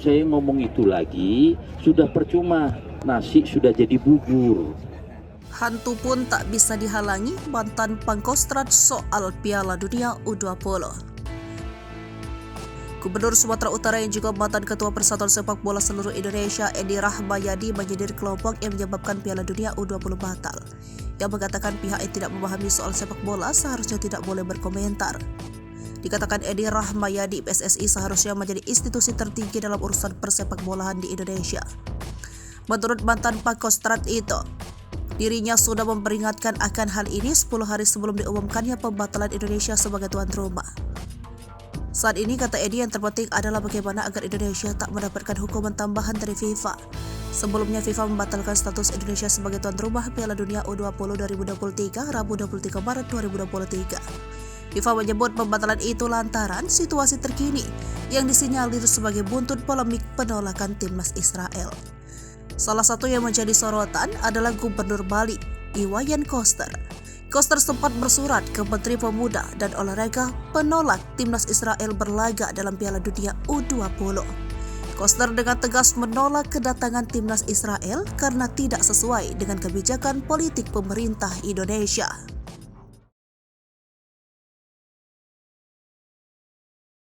saya ngomong itu lagi, sudah percuma, nasi sudah jadi bubur. Hantu pun tak bisa dihalangi mantan Pangkostrat soal Piala Dunia U20. Gubernur Sumatera Utara yang juga mantan Ketua Persatuan Sepak Bola Seluruh Indonesia Edi Rahmayadi menyindir kelompok yang menyebabkan Piala Dunia U20 batal. Yang mengatakan pihak yang tidak memahami soal sepak bola seharusnya tidak boleh berkomentar. Dikatakan Edi Rahmayadi, PSSI seharusnya menjadi institusi tertinggi dalam urusan persepak bolaan di Indonesia. Menurut mantan Pangkostrat itu, dirinya sudah memperingatkan akan hal ini 10 hari sebelum diumumkannya pembatalan Indonesia sebagai tuan rumah. Saat ini, kata Edi, yang terpenting adalah bagaimana agar Indonesia tak mendapatkan hukuman tambahan dari FIFA. Sebelumnya, FIFA membatalkan status Indonesia sebagai tuan rumah Piala Dunia U20 2023 Rabu 23 Maret 2023. FIFA menyebut pembatalan itu lantaran situasi terkini yang disinyalir sebagai buntut polemik penolakan timnas Israel. Salah satu yang menjadi sorotan adalah Gubernur Bali, Iwayan Koster. Koster sempat bersurat ke Menteri Pemuda dan Olahraga penolak timnas Israel berlaga dalam Piala Dunia U20. Koster dengan tegas menolak kedatangan timnas Israel karena tidak sesuai dengan kebijakan politik pemerintah Indonesia.